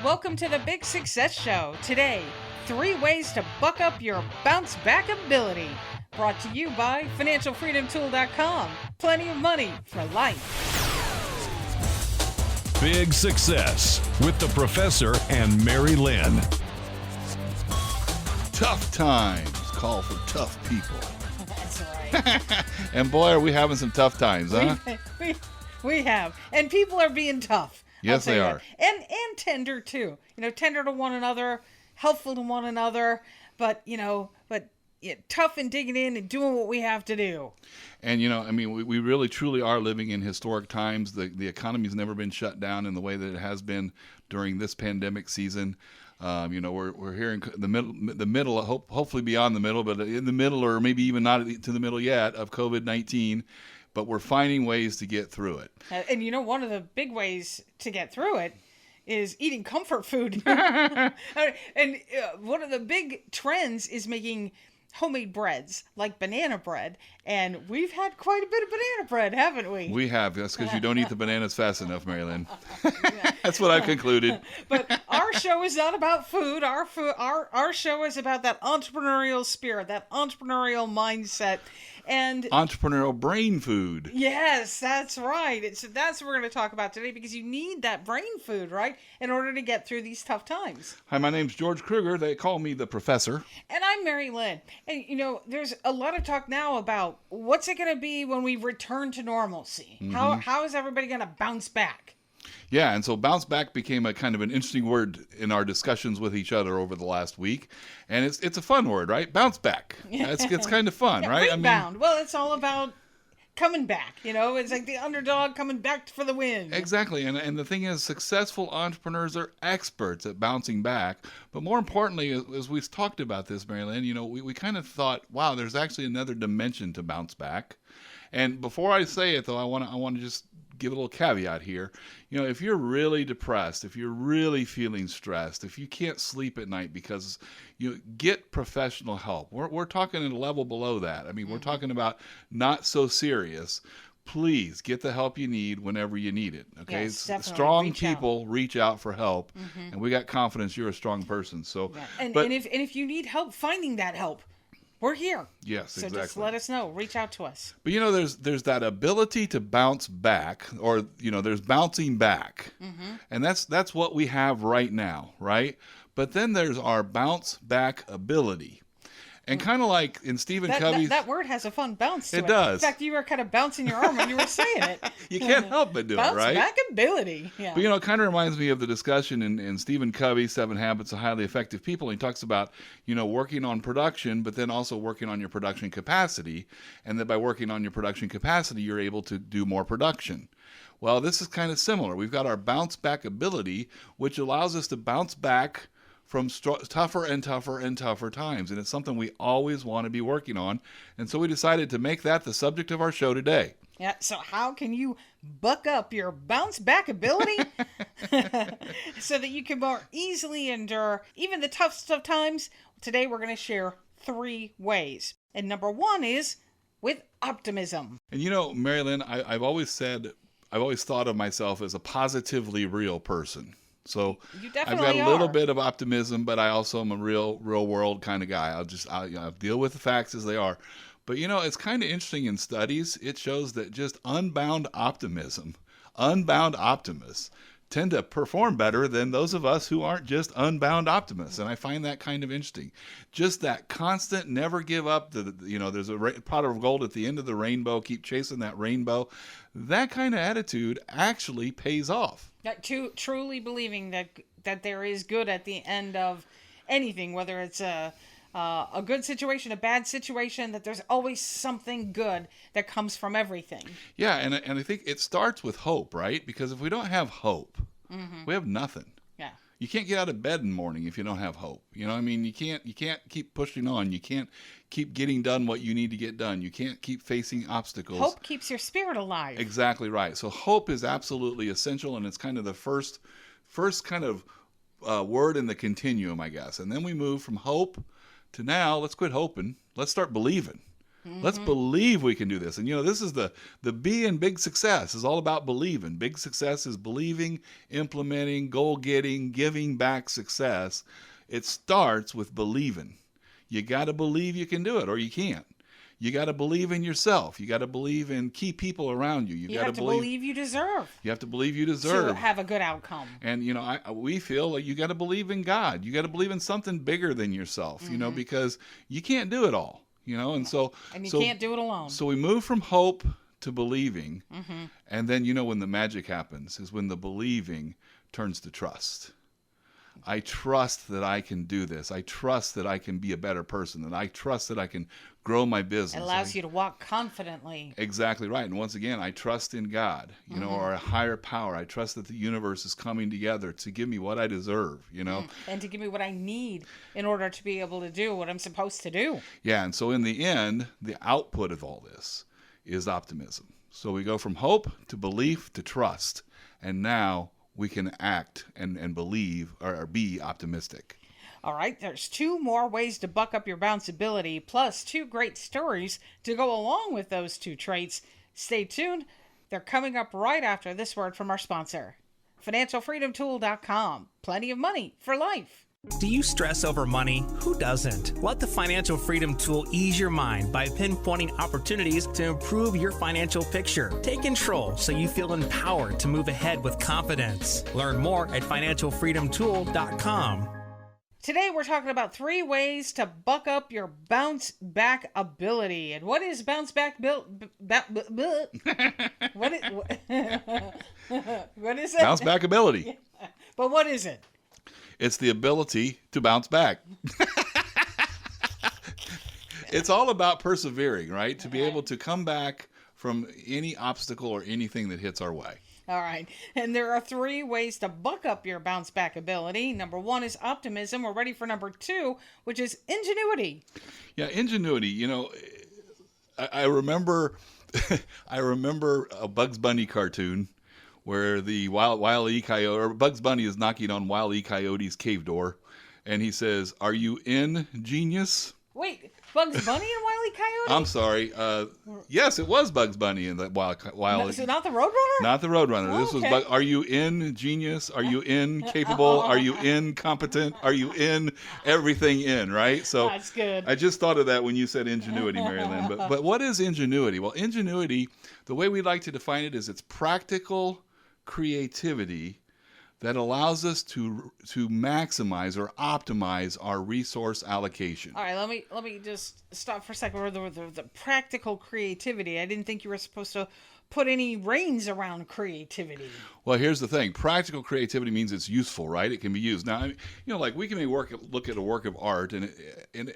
Welcome to the Big Success Show. Today, 3 ways to buck up your bounce-back ability. Brought to you by FinancialFreedomTool.com. Plenty of money for life. Big Success with the Professor and Mary-Lynn. Tough times call for tough people. That's right. And boy, are we having some tough times, huh? We have. And people are being tough. Yes, they are. And tender, too. Tender to one another, helpful to one another, but tough and digging in and doing what we have to do. And, we really, truly are living in historic times. The economy's never been shut down in the way that it has been during this pandemic season. We're here in the middle, hopefully beyond the middle, but in the middle, or maybe even not to the middle yet, of COVID-19. But we're finding ways to get through it. And one of the big ways to get through it is eating comfort food. And one of the big trends is making homemade breads, like banana bread. And we've had quite a bit of banana bread, haven't we? We have. That's because you don't eat the bananas fast enough, Mary-Lynn. That's what I've concluded. But our show is not about food. Our show is about that entrepreneurial spirit, that entrepreneurial mindset. And entrepreneurial brain food. Yes, that's right. So that's what we're going to talk about today, because you need that brain food, right, in order to get through these tough times. Hi, my name's George Kruger. They call me the Professor. And I'm Mary-Lynn. And, there's a lot of talk now about what's it going to be when we return to normalcy? Mm-hmm. How is everybody going to bounce back? Yeah, and so bounce back became a kind of an interesting word in our discussions with each other over the last week. And it's a fun word, right? Bounce back. It's kind of fun, right? Rebound. Well, it's all about coming back, It's like the underdog coming back for the win. Exactly. And the thing is, successful entrepreneurs are experts at bouncing back. But more importantly, as we've talked about this, Mary-Lynn, we kind of thought, wow, there's actually another dimension to bounce back. And before I say it, though, I want to just give a little caveat here. If you're really depressed, if you're really feeling stressed, if you can't sleep at night because get professional help. We're talking at a level below that. We're talking about not so serious. Please get the help you need whenever you need it. Okay, yes, strong people reach out for help, and we got confidence you're a strong person. So, yeah. And if you need help finding that help, we're here. Yes, so exactly. Just let us know. Reach out to us. But there's that ability to bounce back, or there's bouncing back, and that's what we have right now, right? But then there's our bounce back ability. And kind of like in Stephen Covey's... That word has a fun bounce to it. It does. In fact, you were kind of bouncing your arm when you were saying it. You can't help but do it, right? Bounce back ability. Yeah. But, it kind of reminds me of the discussion in Stephen Covey's 7 Habits of Highly Effective People. He talks about, working on production, but then also working on your production capacity. And that by working on your production capacity, you're able to do more production. Well, this is kind of similar. We've got our bounce back ability, which allows us to bounce back from tougher and tougher and tougher times. And it's something we always want to be working on. And so we decided to make that the subject of our show today. Yeah, so how can you buck up your bounce back ability so that you can more easily endure even the toughest of times? Today we're going to share 3 ways. And number 1 is with optimism. And Mary-Lynn, I've always thought of myself as a positively real person. So I've got a little bit of optimism, but I also am a real world kind of guy. I'll deal with the facts as they are. But it's kind of interesting in studies. It shows that just unbound optimists tend to perform better than those of us who aren't just unbound optimists. And I find that kind of interesting. Just that constant, never give up. There's a pot of gold at the end of the rainbow. Keep chasing that rainbow. That kind of attitude actually pays off. Truly believing that there is good at the end of anything, whether it's a good situation, a bad situation, that there's always something good that comes from everything. Yeah, and I think it starts with hope, right? Because if we don't have hope, we have nothing. Yeah. You can't get out of bed in the morning if you don't have hope. You can't keep pushing on. You can't keep getting done what you need to get done. You can't keep facing obstacles. Hope keeps your spirit alive. Exactly right. So hope is absolutely essential, and it's kind of the first kind of word in the continuum, I guess. And then we move from hope to now, let's quit hoping. Let's start believing. Let's believe we can do this. And, this is the B in Big Success is all about believing. Big Success is believing, implementing, goal-getting, giving back success. It starts with believing. You got to believe you can do it or you can't. You got to believe in yourself. You got to believe in key people around you. You have to believe you deserve. You have to believe you deserve to have a good outcome. And we feel like you got to believe in God. You got to believe in something bigger than yourself. Because you can't do it all. And you can't do it alone. So we move from hope to believing, and then when the magic happens is when the believing turns to trust. I trust that I can do this. I trust that I can be a better person. That I trust that I can grow my business. It allows you to walk confidently. Exactly right. And once again, I trust in God, or a higher power. I trust that the universe is coming together to give me what I deserve, And to give me what I need in order to be able to do what I'm supposed to do. Yeah. And so in the end, the output of all this is optimism. So we go from hope to belief to trust. And now we can act and believe or be optimistic. All right, there's 2 more ways to buck up your bounce ability, plus 2 great stories to go along with those 2 traits. Stay tuned. They're coming up right after this word from our sponsor, financialfreedomtool.com. Plenty of money for life. Do you stress over money? Who doesn't? Let the Financial Freedom Tool ease your mind by pinpointing opportunities to improve your financial picture. Take control so you feel empowered to move ahead with confidence. Learn more at financialfreedomtool.com. Today we're talking about 3 ways to buck up your bounce back ability. And what is bounce back what is it? Bounce back ability. But what is it? It's the ability to bounce back. It's all about persevering, right? To be able to come back from any obstacle or anything that hits our way. All right. And there are 3 ways to buck up your bounce back ability. Number 1 is optimism. We're ready for number 2, which is ingenuity. Yeah, ingenuity. I remember a Bugs Bunny cartoon where the Wile E. Coyote, or Bugs Bunny is knocking on Wile E. Coyote's cave door, and he says, "Are you in, genius?" Wait, Bugs Bunny and Wile E. Coyote? I'm sorry. Yes, it was Bugs Bunny and Wile. So not the Roadrunner? Not the Roadrunner. Oh, this was. Are you in, genius? Are you in, capable? Are you incompetent? Are you in everything in? Right. So that's good. I just thought of that when you said ingenuity, Mary-Lynn. But what is ingenuity? Well, ingenuity, the way we like to define it is it's practical creativity that allows us to maximize or optimize our resource allocation. All right, let me just stop for a second. The practical creativity. I didn't think you were supposed to put any reins around creativity. Well, here's the thing. Practical creativity means it's useful, right? It can be used. Now, like we can look at a work of art, and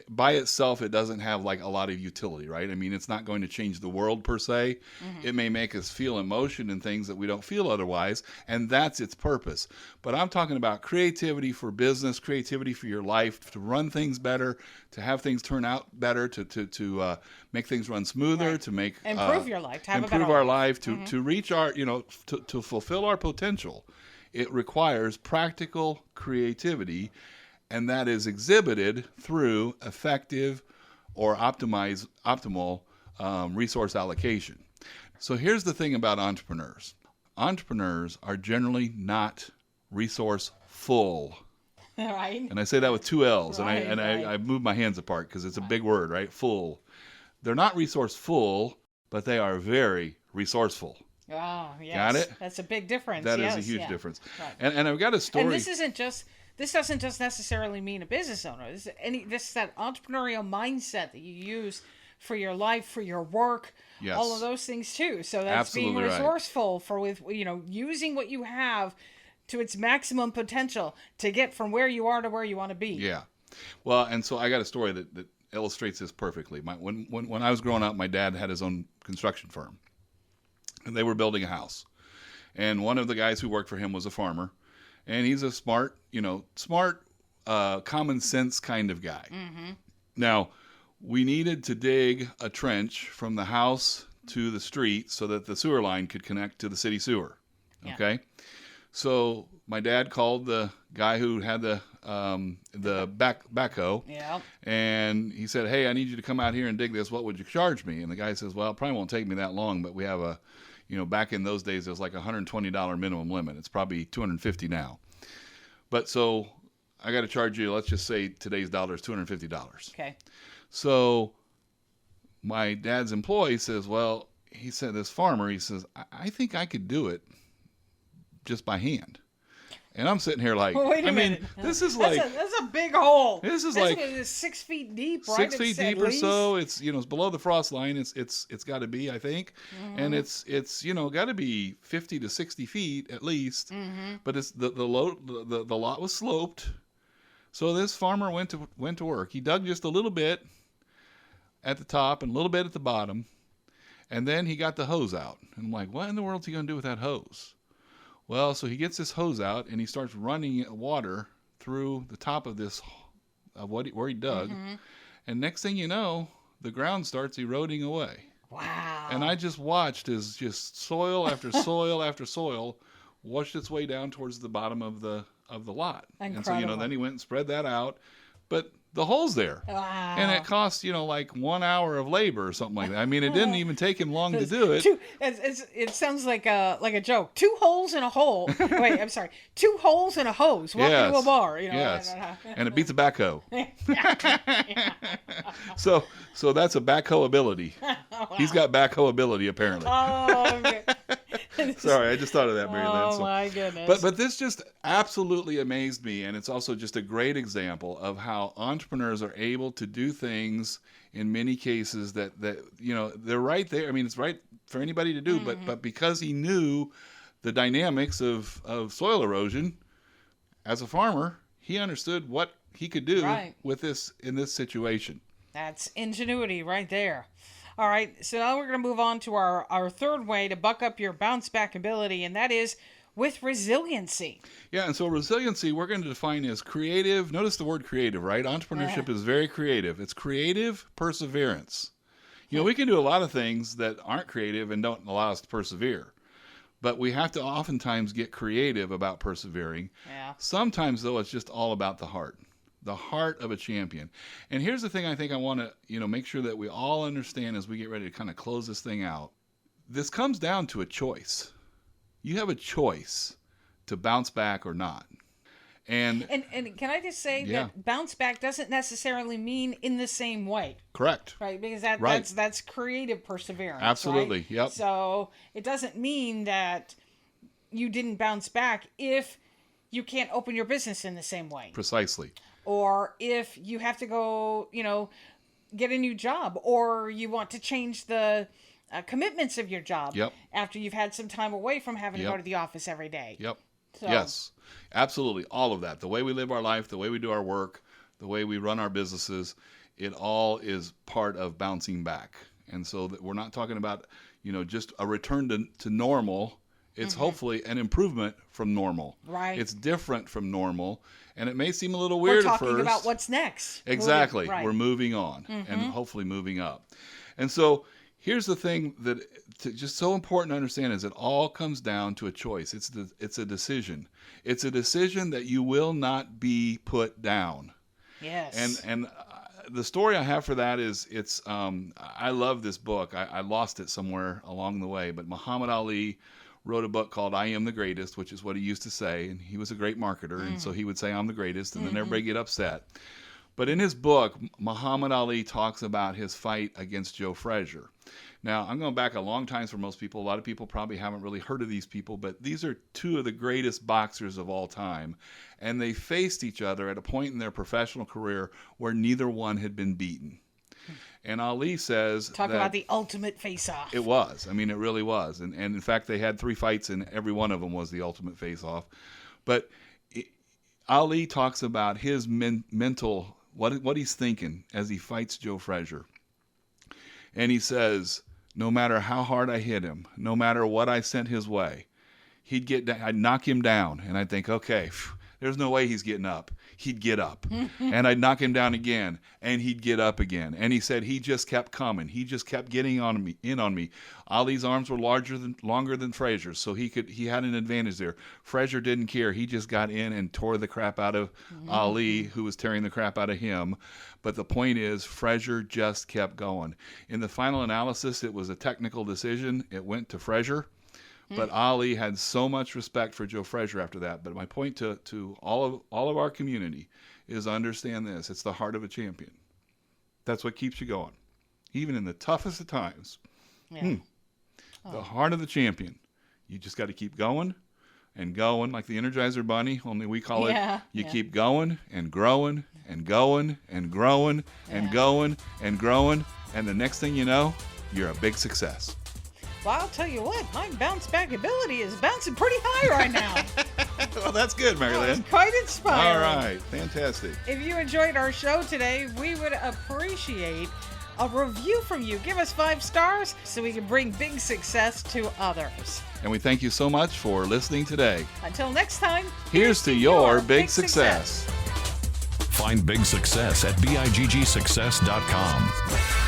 by itself, it doesn't have like a lot of utility, right? I mean, it's not going to change the world per se. It may make us feel emotion and things that we don't feel otherwise, and that's its purpose. But I'm talking about creativity for business, creativity for your life, to run things better, to have things turn out better, to make things run smoother, right. To make improve your life, to have improve a better our life, to reach our, to fulfill our potential. It requires practical creativity, and that is exhibited through effective or optimal resource allocation. So here's the thing about entrepreneurs. Entrepreneurs are generally not resourceful. Right. And I say that with 2 L's, right, and right. I move my hands apart because it's a big word, right? Full. They're not resourceful, but they are very resourceful. Oh, yes. Got it? That's a big difference. That yes, is a huge yeah. difference. Right. And I've got a story. And this doesn't just necessarily mean a business owner. This is that entrepreneurial mindset that you use for your life, for your work, Yes. all of those things too. So that's Absolutely being right. resourceful using what you have to its maximum potential to get from where you are to where you want to be. Yeah. Well, and so I got a story that illustrates this perfectly. When I was growing up, my dad had his own construction firm, and they were building a house. And one of the guys who worked for him was a farmer, and he's a smart, common sense kind of guy. Mm-hmm. Now, we needed to dig a trench from the house to the street so that the sewer line could connect to the city sewer. Yeah. Okay? So my dad called the guy who had the backhoe. Yeah. And he said, hey, I need you to come out here and dig this. What would you charge me? And the guy says, well, it probably won't take me that long, but we have a, back in those days, it was like a $120 minimum limit. It's probably $250 now. But so I got to charge you, let's just say today's dollar is $250. Okay. So my dad's employee says, well, he said, this farmer, he says, I think I could do it just by hand. And I'm sitting here like, Well, wait a minute. This is That's like, that's a big hole. this is That's like it's 6 feet deep, right? 6 feet It's at deep or least. so. It's it's below the frost line. It's got to be, I think, and it's got to be 50 to 60 feet at least. But it's the lot was sloped, so this farmer went to work. He dug just a little bit at the top and a little bit at the bottom, and then he got the hose out. And I'm like, what in the world is he going to do with that hose? Well, so he gets this hose out and he starts running water through the top of this, where he dug. And next thing you know, the ground starts eroding away. Wow. And I just watched as just soil after soil after soil washed its way down towards the bottom of the lot. Incredible. And so, then he went and spread that out. But the hole's there. Wow. And it cost, like 1 hour of labor or something like that. I mean, it didn't even take him long to do it. It sounds like a joke. 2 holes in a hole. Wait, I'm sorry. 2 holes in a hose. Welcome to a bar. Yes. And it beats a backhoe. So that's a backhoe ability. Wow. He's got backhoe ability, apparently. Oh, okay. Sorry, I just thought of that, Mary-Lynn. Oh, my goodness. But this just absolutely amazed me, and it's also just a great example of how entrepreneurs are able to do things in many cases that they're right there. I mean, it's right for anybody to do, but because he knew the dynamics of soil erosion as a farmer, he understood what he could do with this in this situation. That's ingenuity right there. All right, so now we're going to move on to our third way to buck up your bounce back ability, and that is with resiliency. Yeah, and so resiliency we're going to define as creative. Notice the word creative, right? Entrepreneurship is very creative. It's creative perseverance. We can do a lot of things that aren't creative and don't allow us to persevere. But we have to oftentimes get creative about persevering. Yeah. Sometimes, though, it's just all about the heart of a champion. And here's the thing I think I want to, make sure that we all understand as we get ready to kind of close this thing out. This comes down to a choice. You have a choice to bounce back or not. And can I just say that bounce back doesn't necessarily mean in the same way. Correct. Right, because that's creative perseverance. Absolutely. Right? Yep. So it doesn't mean that you didn't bounce back if you can't open your business in the same way. Precisely. Or if you have to go, get a new job, or you want to change the commitments of your job after you've had some time away from having to go to the office every day. Yep. So, yes, absolutely. All of that. The way we live our life, the way we do our work, the way we run our businesses, it all is part of bouncing back. And so that we're not talking about, just a return to normal. It's hopefully an improvement from normal. Right. It's different from normal. And it may seem a little weird at first. We're talking about what's next. Exactly. We're moving on and hopefully moving up. And so here's the thing that just so important to understand is it all comes down to a choice. It's a decision. It's a decision that you will not be put down. Yes. And the story I have for that is I love this book. I lost it somewhere along the way, but Muhammad Ali wrote a book called I Am the Greatest, which is what he used to say. And he was a great marketer. And so he would say, I'm the greatest. And then everybody get upset. But in his book, Muhammad Ali talks about his fight against Joe Frazier. Now, I'm going back a long time for most people. A lot of people probably haven't really heard of these people, but these are two of the greatest boxers of all time. And they faced each other at a point in their professional career where neither one had been beaten. And Ali says Talk about the ultimate face-off. It was. I mean, it really was. And in fact, they had 3 fights, and every one of them was the ultimate face-off. But Ali talks about his mental, what he's thinking as he fights Joe Frazier. And he says, no matter how hard I hit him, no matter what I sent his way, I'd knock him down. And I'd think, okay, There's no way he's getting up. He'd get up. And I'd knock him down again, and he'd get up again. And he said he just kept coming. He just kept getting in on me. Ali's arms were longer than Frazier's, so he had an advantage there. Frazier didn't care. He just got in and tore the crap out of Ali, who was tearing the crap out of him. But the point is, Frazier just kept going. In the final analysis, it was a technical decision. It went to Frazier. But Ali had so much respect for Joe Frazier after that. But my point to all of our community is understand this. It's the heart of a champion. That's what keeps you going. Even in the toughest of times. Yeah. The heart of the champion. You just got to keep going and going, like the Energizer Bunny, only we call it. You keep going and growing and going and growing and going and growing. And the next thing you know, you're a big success. Well, I'll tell you what, my bounce-back ability is bouncing pretty high right now. Well, that's good, Mary-Lynn. It's quite inspiring. All right, fantastic. If you enjoyed our show today, we would appreciate a review from you. Give us 5 stars so we can bring big success to others. And we thank you so much for listening today. Until next time, here's to your big success. Find Big Success at BIGGSuccess.com.